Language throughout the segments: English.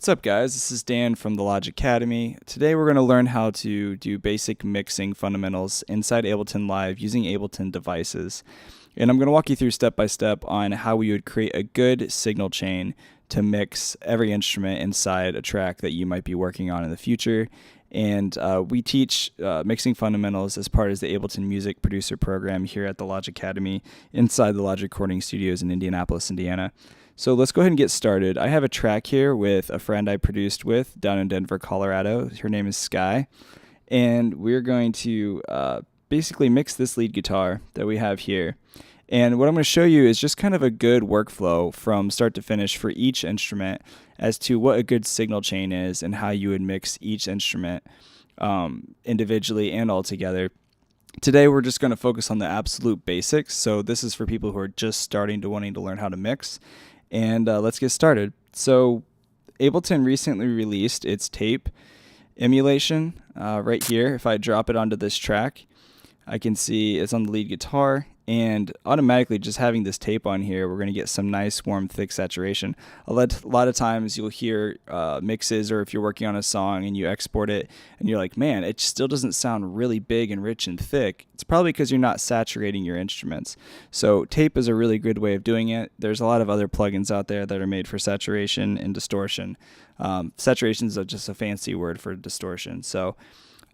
What's up, guys? This is Dan from the Logic Academy. Today we're going to learn how to do basic mixing fundamentals inside Ableton Live using Ableton devices. And I'm going to walk you through step by step on how we would create a good signal chain to mix every instrument inside a track that you might be working on in the future. And we teach mixing fundamentals as part of the Ableton Music Producer program here at the Logic Academy inside the Logic Recording Studios in Indianapolis, Indiana. So let's go ahead and get started. I have a track here with a friend I produced with down in Denver, Colorado. Her name is Sky. And we're going to basically mix this lead guitar that we have here. And what I'm going to show you is just kind of a good workflow from start to finish for each instrument as to what a good signal chain is and how you would mix each instrument individually and all together. Today we're just going to focus on the absolute basics. So this is for people who are just starting to wanting to learn how to mix. And let's get started. So Ableton recently released its tape emulation right here. If I drop it onto this track, I can see it's on the lead guitar, and automatically just having this tape on here, we're going to get some nice warm thick saturation. A lot of times you'll hear mixes, or if you're working on a song and you export it and you're like, man, it still doesn't sound really big and rich and thick. It's probably because you're not saturating your instruments. So tape is a really good way of doing it. There's a lot of other plugins out there that are made for saturation and distortion. Saturation is just a fancy word for distortion. So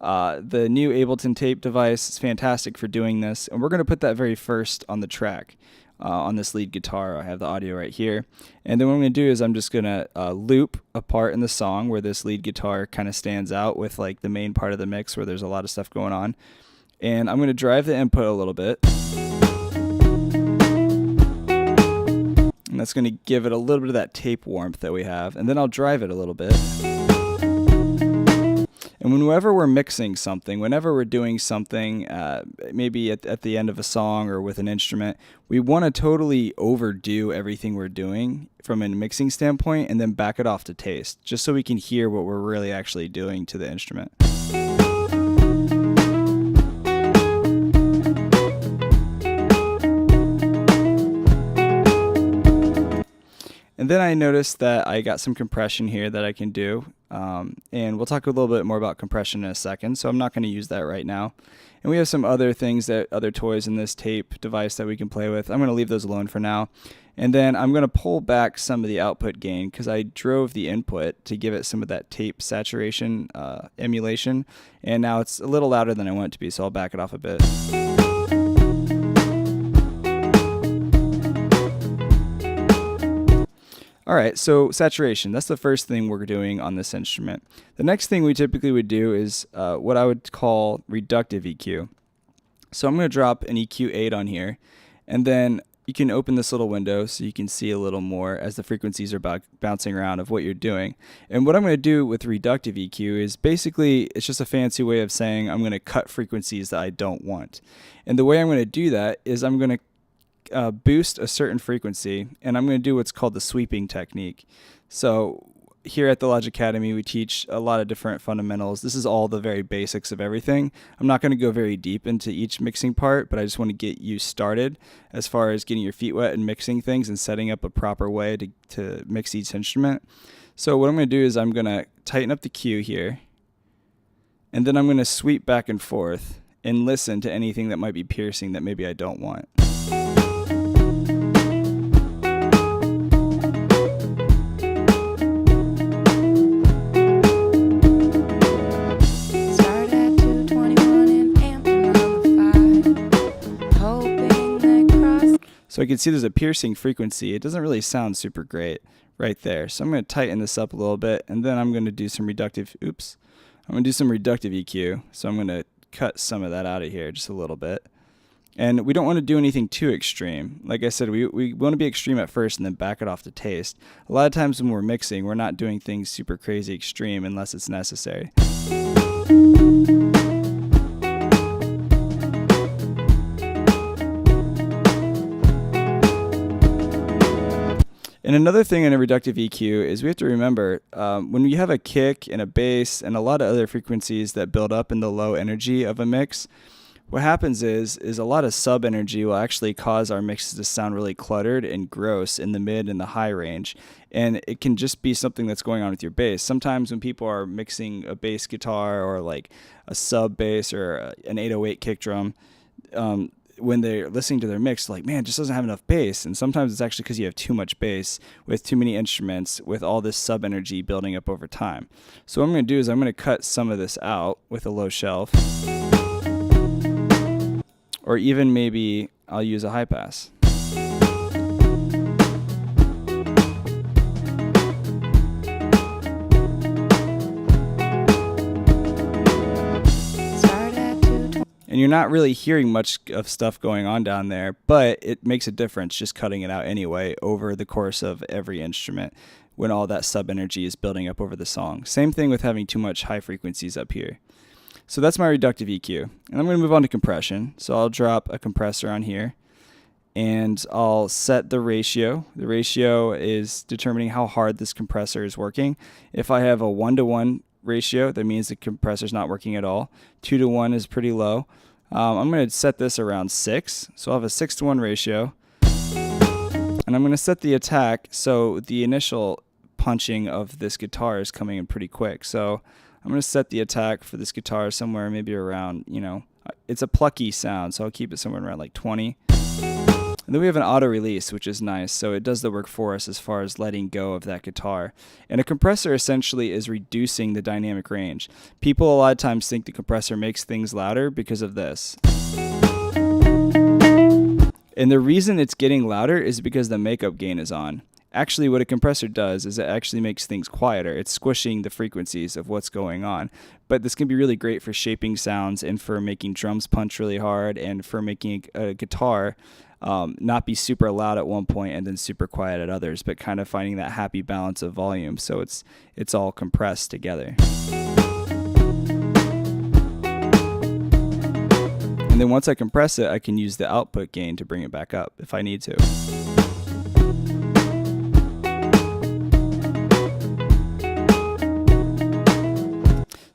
the new Ableton tape device is fantastic for doing this, and we're going to put that very first on the track on this lead guitar. I have the audio right here, and then what I'm going to do is I'm just going to loop a part in the song where this lead guitar kind of stands out with like the main part of the mix where there's a lot of stuff going on, and I'm going to drive the input a little bit, and that's going to give it a little bit of that tape warmth that we have, and then I'll drive it a little bit. And whenever we're mixing something, whenever we're doing something, maybe at the end of a song or with an instrument, we want to totally overdo everything we're doing from a mixing standpoint and then back it off to taste, just so we can hear what we're really actually doing to the instrument. And then I noticed that I got some compression here that I can do, and we'll talk a little bit more about compression in a second, so I'm not going to use that right now. And we have some other things, other toys in this tape device that we can play with. I'm going to leave those alone for now. And then I'm going to pull back some of the output gain because I drove the input to give it some of that tape saturation emulation, and now it's a little louder than I want it to be, so I'll back it off a bit. Alright, so saturation, that's the first thing we're doing on this instrument. The next thing we typically would do is what I would call reductive EQ. So I'm going to drop an EQ 8 on here, and then you can open this little window so you can see a little more as the frequencies are bouncing around of what you're doing. And what I'm going to do with reductive EQ is basically, it's just a fancy way of saying I'm going to cut frequencies that I don't want. And the way I'm going to do that is I'm going to boost a certain frequency, and I'm going to do what's called the sweeping technique. So here at the Logic Academy we teach a lot of different fundamentals. This is all the very basics of everything. I'm not going to go very deep into each mixing part, but I just want to get you started as far as getting your feet wet and mixing things and setting up a proper way to mix each instrument. So what I'm going to do is I'm going to tighten up the Q here, and then I'm going to sweep back and forth and listen to anything that might be piercing that maybe I don't want. So I can see there's a piercing frequency. It doesn't really sound super great right there. So I'm going to tighten this up a little bit, and then I'm going to do some reductive EQ. So I'm going to cut some of that out of here just a little bit. And we don't want to do anything too extreme. Like I said, we want to be extreme at first and then back it off to taste. A lot of times when we're mixing, we're not doing things super crazy extreme unless it's necessary. And another thing in a reductive EQ is we have to remember when you have a kick and a bass and a lot of other frequencies that build up in the low energy of a mix, what happens is a lot of sub energy will actually cause our mixes to sound really cluttered and gross in the mid and the high range. And it can just be something that's going on with your bass. Sometimes when people are mixing a bass guitar or like a sub bass or an 808 kick drum, when they're listening to their mix, like, man, it just doesn't have enough bass. And sometimes it's actually because you have too much bass with too many instruments with all this sub energy building up over time. So what I'm going to do is I'm going to cut some of this out with a low shelf. Or even maybe I'll use a high pass. And you're not really hearing much of stuff going on down there, but it makes a difference just cutting it out anyway over the course of every instrument when all that sub energy is building up over the song. Same thing with having too much high frequencies up here. So that's my reductive EQ. And I'm going to move on to compression. So I'll drop a compressor on here and I'll set the ratio. The ratio is determining how hard this compressor is working. If I have a 1-to-1 ratio, that means the compressor is not working at all. 2-to-1 is pretty low. I'm going to set this around 6. So I'll have a 6-to-1 ratio. And I'm going to set the attack so the initial punching of this guitar is coming in pretty quick. So I'm going to set the attack for this guitar somewhere maybe around, it's a plucky sound, so I'll keep it somewhere around like 20. And then we have an auto release, which is nice, so it does the work for us as far as letting go of that guitar. And a compressor essentially is reducing the dynamic range. People a lot of times think the compressor makes things louder because of this. And the reason it's getting louder is because the makeup gain is on. Actually, what a compressor does is it actually makes things quieter. It's squishing the frequencies of what's going on. But this can be really great for shaping sounds and for making drums punch really hard and for making a guitar not be super loud at one point and then super quiet at others, but kind of finding that happy balance of volume so it's all compressed together. And then once I compress it, I can use the output gain to bring it back up if I need to.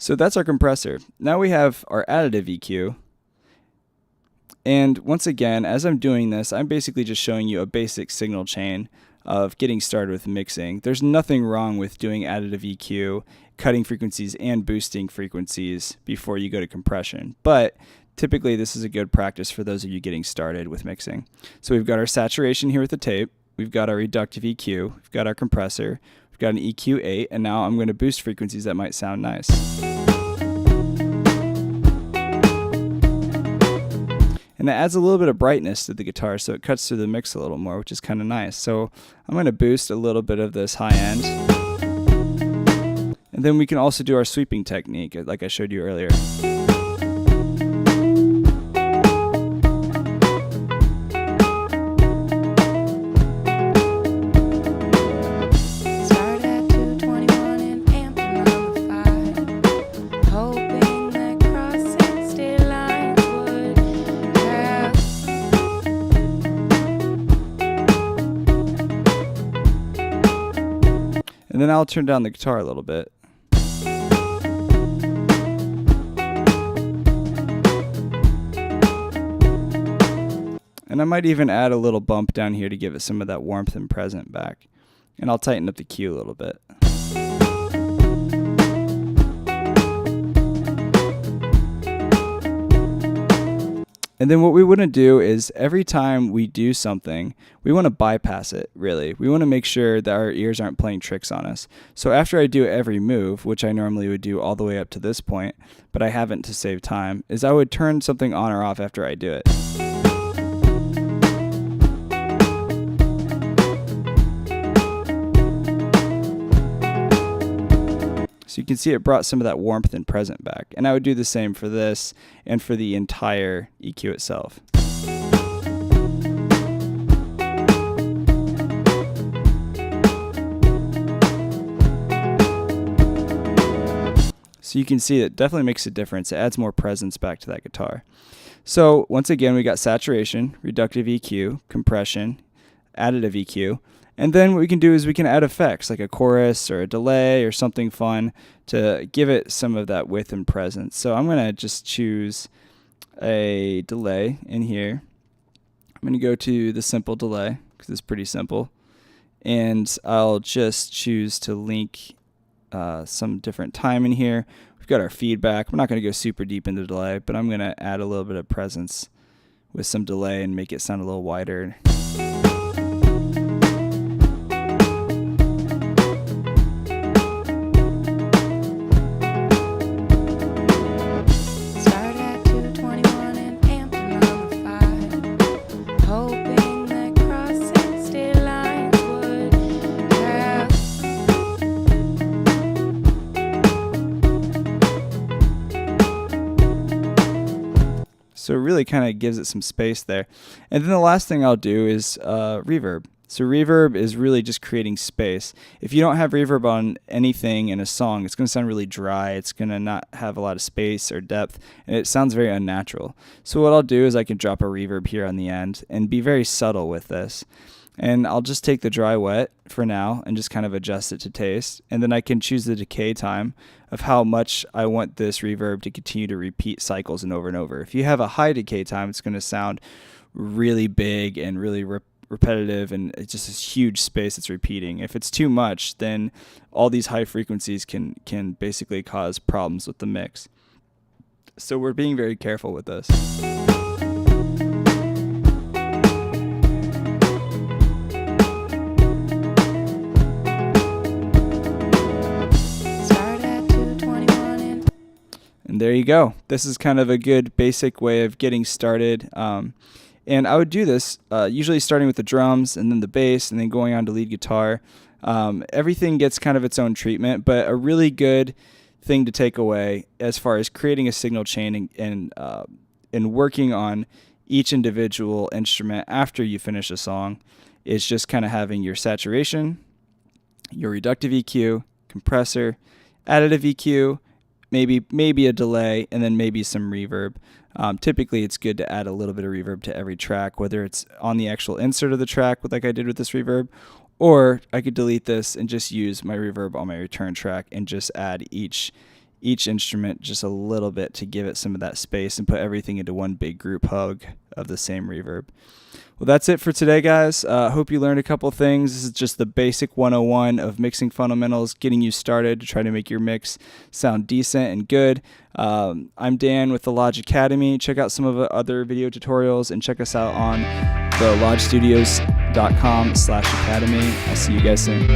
So that's our compressor. Now we have our additive EQ. And once again, as I'm doing this, I'm basically just showing you a basic signal chain of getting started with mixing. There's nothing wrong with doing additive EQ, cutting frequencies and boosting frequencies before you go to compression. But typically this is a good practice for those of you getting started with mixing. So we've got our saturation here with the tape. We've got our reductive EQ. We've got our compressor. We've got an EQ8. And now I'm going to boost frequencies that might sound nice. And that adds a little bit of brightness to the guitar, so it cuts through the mix a little more, which is kind of nice. So I'm going to boost a little bit of this high end. And then we can also do our sweeping technique, like I showed you earlier. And then I'll turn down the guitar a little bit. And I might even add a little bump down here to give it some of that warmth and present back. And I'll tighten up the Q a little bit. And then what we want to do is every time we do something, we want to bypass it, really. We want to make sure that our ears aren't playing tricks on us. So after I do every move, which I normally would do all the way up to this point, but I haven't to save time, is I would turn something on or off after I do it. So you can see it brought some of that warmth and present back. And I would do the same for this and for the entire EQ itself. So you can see it definitely makes a difference. It adds more presence back to that guitar. So once again, we got saturation, reductive EQ, compression, additive EQ. And then what we can do is we can add effects like a chorus or a delay or something fun to give it some of that width and presence. So I'm going to just choose a delay in here. I'm going to go to the simple delay because it's pretty simple. And I'll just choose to link some different time in here. We've got our feedback. I'm not going to go super deep into delay, but I'm going to add a little bit of presence with some delay and make it sound a little wider. So it really kind of gives it some space there. And then the last thing I'll do is reverb. So reverb is really just creating space. If you don't have reverb on anything in a song, it's going to sound really dry. It's going to not have a lot of space or depth, and it sounds very unnatural. So what I'll do is I can drop a reverb here on the end and be very subtle with this. And I'll just take the dry wet for now and just kind of adjust it to taste. And then I can choose the decay time of how much I want this reverb to continue to repeat cycles and over. If you have a high decay time, it's going to sound really big and really repetitive, and it's just this huge space it's repeating. If it's too much, then all these high frequencies can basically cause problems with the mix. So we're being very careful with this. And there you go. This is kind of a good basic way of getting started. And I would do this usually starting with the drums and then the bass and then going on to lead guitar. Everything gets kind of its own treatment, but a really good thing to take away as far as creating a signal chain and working on each individual instrument after you finish a song is just kind of having your saturation, your reductive EQ, compressor, additive EQ, maybe a delay, and then maybe some reverb. Typically, it's good to add a little bit of reverb to every track, whether it's on the actual insert of the track, like I did with this reverb, or I could delete this and just use my reverb on my return track and just add each instrument just a little bit to give it some of that space and put everything into one big group hug of the same reverb. Well, that's it for today, guys. Hope you learned a couple things. This is just the basic 101 of mixing fundamentals, getting you started to try to make your mix sound decent and good. I'm Dan with the Lodge Academy. Check out some of the other video tutorials and check us out on the lodgestudios.com/academy. I'll see you guys soon.